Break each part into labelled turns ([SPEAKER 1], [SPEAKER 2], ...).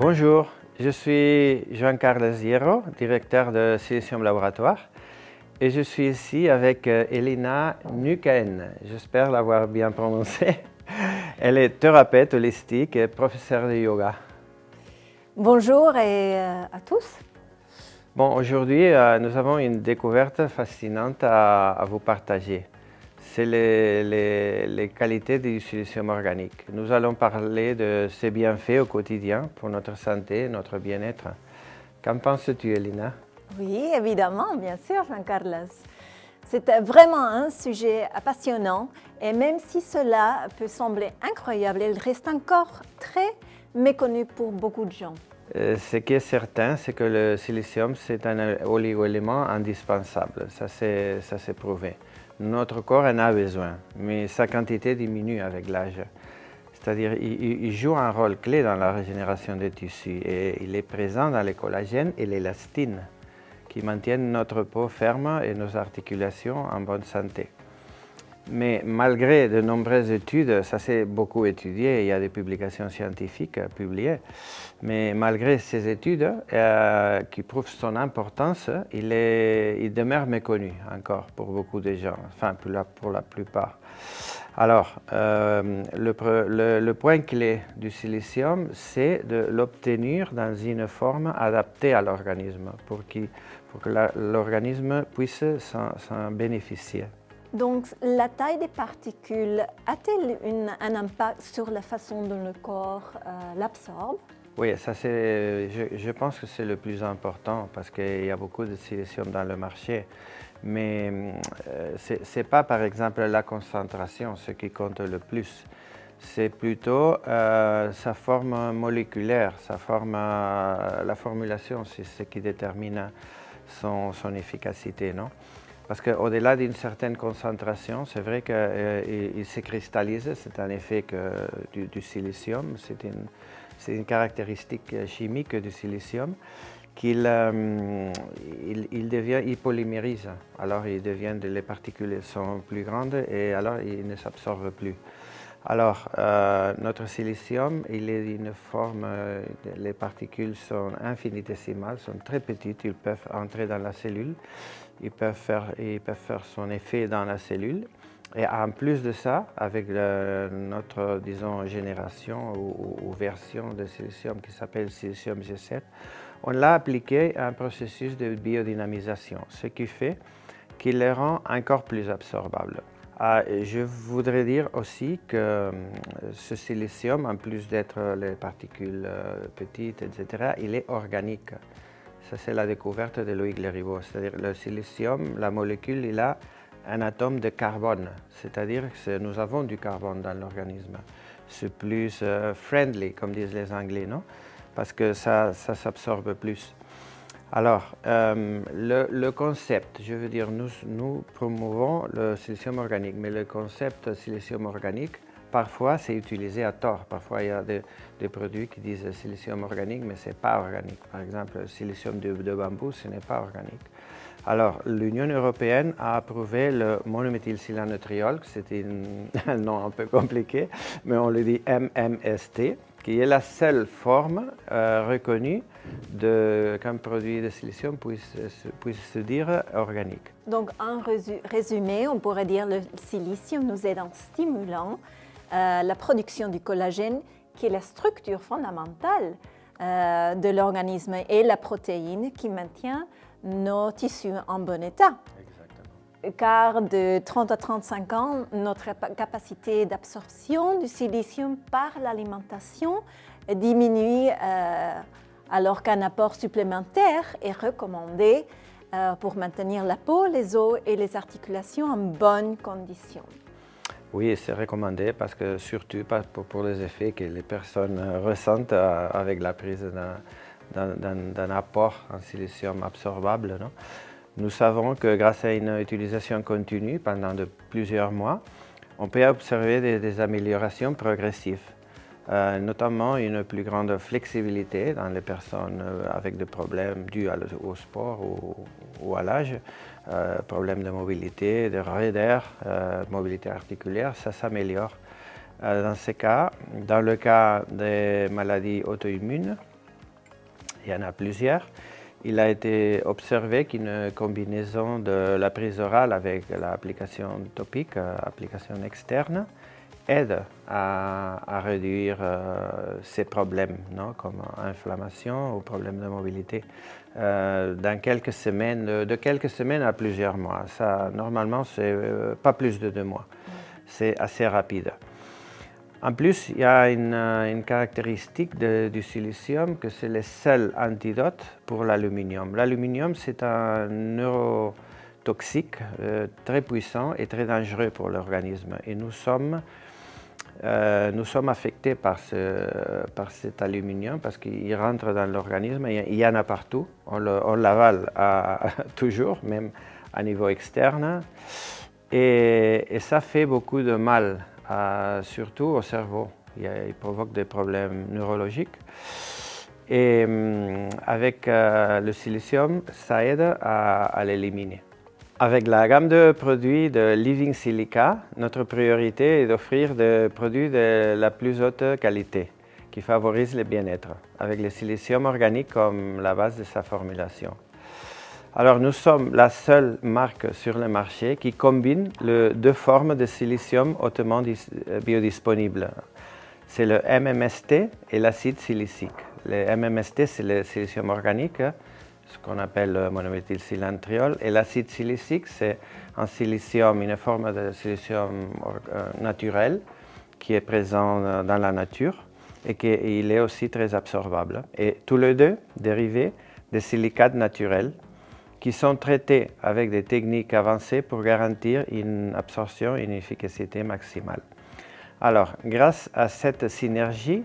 [SPEAKER 1] Bonjour, je suis Joan Carles Hierro, directeur de Silicium Laboratoire, et je suis ici avec Elina Nucaen. J'espère l'avoir bien prononcé. Elle est thérapeute holistique et professeure de yoga.
[SPEAKER 2] Bonjour à tous.
[SPEAKER 1] Bon, aujourd'hui, nous avons une découverte fascinante à vous partager. C'est les qualités du silicium organique. Nous allons parler de ses bienfaits au quotidien pour notre santé, notre bien-être. Qu'en penses-tu, Elina?
[SPEAKER 2] Oui, évidemment, bien sûr, Jean-Carlos. C'est vraiment un sujet passionnant et même si cela peut sembler incroyable, il reste encore très méconnu pour beaucoup de gens.
[SPEAKER 1] Ce qui est certain, c'est que le silicium, c'est un oligo-élément indispensable. Ça, c'est prouvé. Notre corps en a besoin, mais sa quantité diminue avec l'âge. C'est-à-dire il joue un rôle clé dans la régénération des tissus et il est présent dans les collagènes et l'élastine qui maintiennent notre peau ferme et nos articulations en bonne santé. Mais malgré de nombreuses études, ça s'est beaucoup étudié, il y a des publications scientifiques publiées, mais malgré ces études qui prouvent son importance, il demeure méconnu encore pour beaucoup de gens, enfin pour la plupart. Alors, le point clé du silicium, c'est de l'obtenir dans une forme adaptée à l'organisme pour que l'organisme puisse s'en bénéficier.
[SPEAKER 2] Donc, la taille des particules a-t-elle un impact sur la façon dont le corps l'absorbe?
[SPEAKER 1] Oui, ça je pense que c'est le plus important parce qu'il y a beaucoup de silicium dans le marché. Mais ce n'est pas par exemple la concentration ce qui compte le plus. C'est plutôt sa forme moléculaire, la formulation, c'est ce qui détermine son efficacité, non? Parce qu'au-delà d'une certaine concentration, c'est vrai qu'il se cristallise, c'est un effet du silicium, c'est une caractéristique chimique du silicium qu'il polymérise. Alors les particules sont plus grandes et alors il ne s'absorbe plus. Alors notre silicium, il est d'une forme, les particules sont infinitésimales, sont très petites, ils peuvent entrer dans la cellule. Ils peuvent faire son effet dans la cellule. Et en plus de ça, avec notre, disons, génération ou version de silicium qui s'appelle silicium G7, on l'a appliqué à un processus de biodynamisation, ce qui fait qu'il les rend encore plus absorbables. Je voudrais dire aussi que ce silicium, en plus d'être les particules petites, etc., il est organique. Ça, c'est la découverte de Loïc Leriveau. C'est-à-dire le silicium, la molécule, il a un atome de carbone. C'est-à-dire que nous avons du carbone dans l'organisme. C'est plus friendly, comme disent les Anglais, non? Parce que ça s'absorbe plus. Alors, le concept, je veux dire, nous promouvons le silicium organique, mais le concept silicium organique, parfois, c'est utilisé à tort. Parfois, il y a des produits qui disent silicium organique, mais ce n'est pas organique. Par exemple, le silicium de bambou, ce n'est pas organique. Alors, l'Union européenne a approuvé le monométhylsilanotriol, c'est un nom un peu compliqué, mais on le dit MMST, qui est la seule forme reconnue qu'un produit de silicium puisse se dire organique.
[SPEAKER 2] Donc, en résumé, on pourrait dire que le silicium nous aide en stimulant la production du collagène, qui est la structure fondamentale de l'organisme, et la protéine qui maintient nos tissus en bon état.
[SPEAKER 1] Exactement.
[SPEAKER 2] Car de 30 à 35 ans, notre capacité d'absorption du silicium par l'alimentation diminue, alors qu'un apport supplémentaire est recommandé pour maintenir la peau, les os et les articulations en bonnes conditions.
[SPEAKER 1] Oui, c'est recommandé parce que surtout pour les effets que les personnes ressentent avec la prise d'un apport en silicium absorbable, non? Nous savons que grâce à une utilisation continue pendant plusieurs mois, on peut observer des améliorations progressives, notamment une plus grande flexibilité dans les personnes avec des problèmes dus au sport ou à l'âge, problèmes de mobilité, de raideur, mobilité articulaire, ça s'améliore. Dans le cas des maladies auto-immunes, Il y en a plusieurs. Il a été observé qu'une combinaison de la prise orale avec l'application topique, application externe, aide à réduire ces problèmes, non, comme inflammation ou problèmes de mobilité, dans quelques semaines, de quelques semaines à plusieurs mois. Ça, normalement, c'est pas plus de 2 mois. C'est assez rapide. En plus, il y a une caractéristique du silicium que c'est le seul antidote pour l'aluminium. L'aluminium, c'est un neurotoxique très puissant et très dangereux pour l'organisme. Et nous sommes affectés par cet aluminium parce qu'il rentre dans l'organisme, il y en a partout, on l'avale toujours, même à niveau externe, et ça fait beaucoup de mal, surtout au cerveau. Il provoque des problèmes neurologiques. Et avec le silicium, ça aide à l'éliminer. Avec la gamme de produits de Living Silica, notre priorité est d'offrir des produits de la plus haute qualité qui favorisent le bien-être, avec le silicium organique comme la base de sa formulation. Alors nous sommes la seule marque sur le marché qui combine les 2 formes de silicium hautement biodisponibles. C'est le MMST et l'acide silicique. Le MMST, c'est le silicium organique, ce qu'on appelle le monométhylsilantriol, et l'acide silicique, c'est un silicium, une forme de silicium naturel qui est présent dans la nature et qu'il est aussi très absorbable. Et tous les 2 dérivés des silicates naturels qui sont traités avec des techniques avancées pour garantir une absorption et une efficacité maximale. Alors, grâce à cette synergie,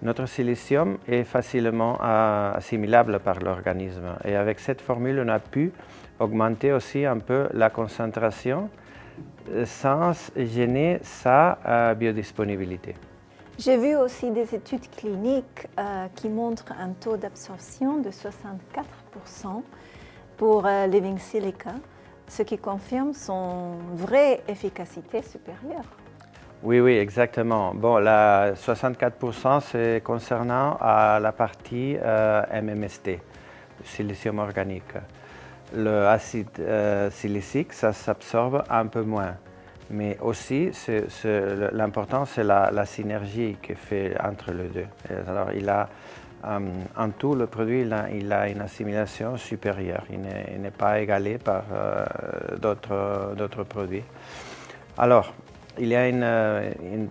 [SPEAKER 1] notre silicium est facilement assimilable par l'organisme. Et avec cette formule, on a pu augmenter aussi un peu la concentration sans gêner sa biodisponibilité.
[SPEAKER 2] J'ai vu aussi des études cliniques qui montrent un taux d'absorption de 64% pour Living Silica, ce qui confirme son vraie efficacité supérieure.
[SPEAKER 1] Oui, exactement. Bon, la 64%, c'est concernant la partie MMST, le silicium organique. L'acide silicique, ça s'absorbe un peu moins. Mais aussi, l'important, c'est la synergie qui fait entre les 2. Alors, en tout, le produit, il a une assimilation supérieure. Il n'est pas égalé par d'autres produits. Alors, il y a une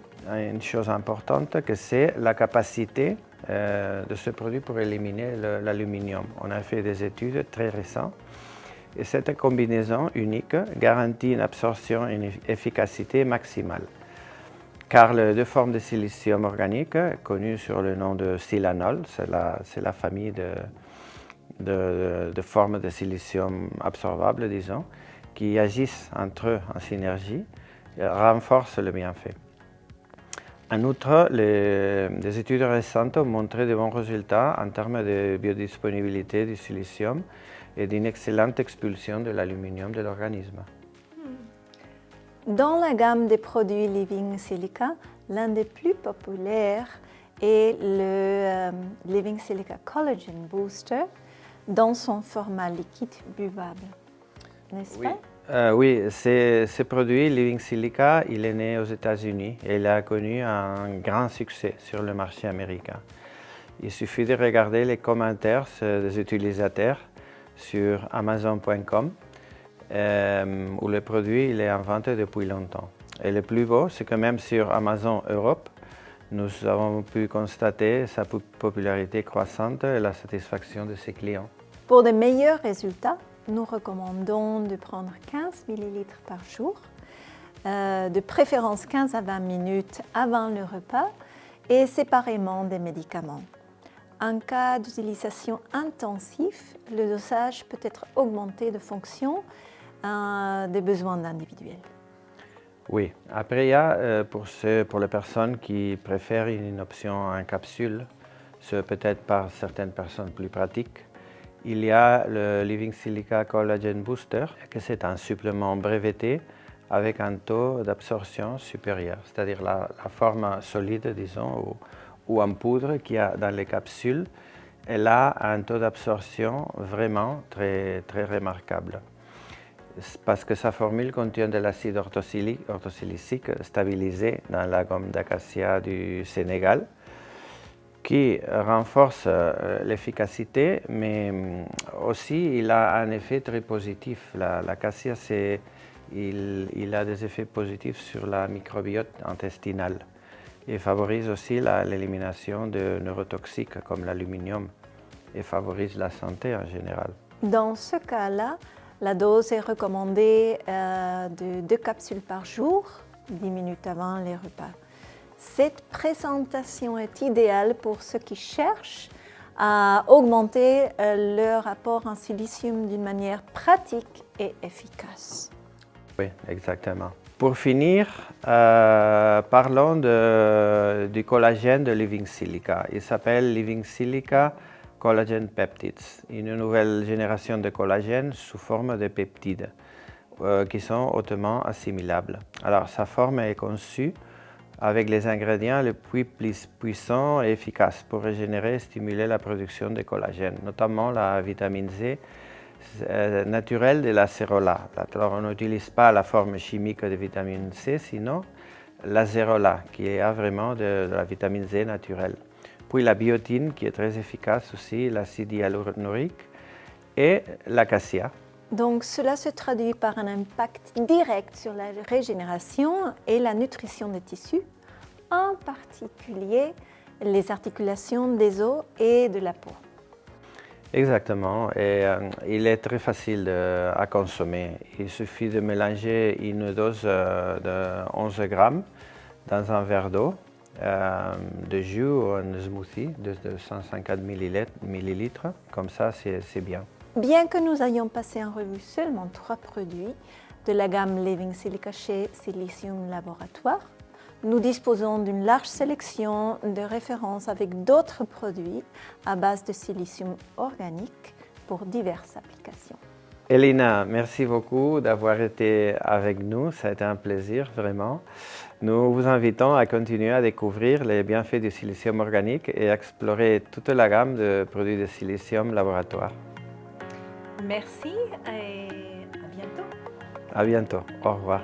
[SPEAKER 1] chose importante, que c'est la capacité de ce produit pour éliminer l'aluminium. On a fait des études très récentes et cette combinaison unique garantit une absorption et une efficacité maximale. Car les 2 formes de silicium organique, connues sur le nom de silanol, c'est la famille de formes de silicium absorbables, disons, qui agissent entre eux en synergie, renforcent le bienfait. En outre, des études récentes ont montré de bons résultats en termes de biodisponibilité du silicium et d'une excellente expulsion de l'aluminium de l'organisme.
[SPEAKER 2] Dans la gamme des produits Living Silica, l'un des plus populaires est le Living Silica Collagen Booster dans son format liquide buvable, n'est-ce pas?
[SPEAKER 1] Oui, ce produit Living Silica, il est né aux États-Unis et il a connu un grand succès sur le marché américain. Il suffit de regarder les commentaires des utilisateurs sur Amazon.com où le produit il est en vente depuis longtemps. Et le plus beau, c'est que même sur Amazon Europe, nous avons pu constater sa popularité croissante et la satisfaction de ses clients.
[SPEAKER 2] Pour de meilleurs résultats, nous recommandons de prendre 15 ml par jour, de préférence 15 à 20 minutes avant le repas et séparément des médicaments. En cas d'utilisation intensive, le dosage peut être augmenté de fonction des besoins individuels.
[SPEAKER 1] Oui, après il y a pour les personnes qui préfèrent une option en capsule, c'est peut-être par certaines personnes plus pratique. Il y a le Living Silica Collagen Booster, que c'est un supplément breveté avec un taux d'absorption supérieur, c'est-à-dire la forme solide, disons, ou en poudre qu'il y a dans les capsules elle a un taux d'absorption vraiment très, très remarquable. Parce que sa formule contient de l'acide orthosilicique stabilisé dans la gomme d'acacia du Sénégal, qui renforce l'efficacité, mais aussi il a un effet très positif. L'acacia, il a des effets positifs sur la microbiote intestinale. Il favorise aussi l'élimination de neurotoxiques comme l'aluminium et favorise la santé en général.
[SPEAKER 2] Dans ce cas-là, la dose est recommandée de 2 capsules par jour, 10 minutes avant les repas. Cette présentation est idéale pour ceux qui cherchent à augmenter leur apport en silicium d'une manière pratique et efficace.
[SPEAKER 1] Oui, exactement. Pour finir, parlons du collagène de Living Silica. Il s'appelle Living Silica Collagen Peptides, une nouvelle génération de collagène sous forme de peptides qui sont hautement assimilables. Alors, sa forme est conçue avec les ingrédients les plus puissants et efficaces pour régénérer et stimuler la production de collagène, notamment la vitamine Z naturelle de l'acérola. Alors, on n'utilise pas la forme chimique de vitamine C, sinon l'acérola, qui a vraiment de la vitamine Z naturelle. Puis la biotine, qui est très efficace aussi, l'acide hyaluronique et l'acacia.
[SPEAKER 2] Donc cela se traduit par un impact direct sur la régénération et la nutrition des tissus, en particulier les articulations des os et de la peau.
[SPEAKER 1] Exactement, et il est très facile à consommer. Il suffit de mélanger une dose de 11 grammes dans un verre d'eau, de jus ou un smoothie de 150 millilitres. Comme ça, c'est bien.
[SPEAKER 2] Bien que nous ayons passé en revue seulement 3 produits de la gamme Living Silica chez Silicium Laboratoire, nous disposons d'une large sélection de références avec d'autres produits à base de silicium organique pour diverses applications.
[SPEAKER 1] Elina, merci beaucoup d'avoir été avec nous. Ça a été un plaisir, vraiment. Nous vous invitons à continuer à découvrir les bienfaits du silicium organique et à explorer toute la gamme de produits de Silicium Laboratoire.
[SPEAKER 2] Merci et à bientôt.
[SPEAKER 1] À bientôt. Au revoir.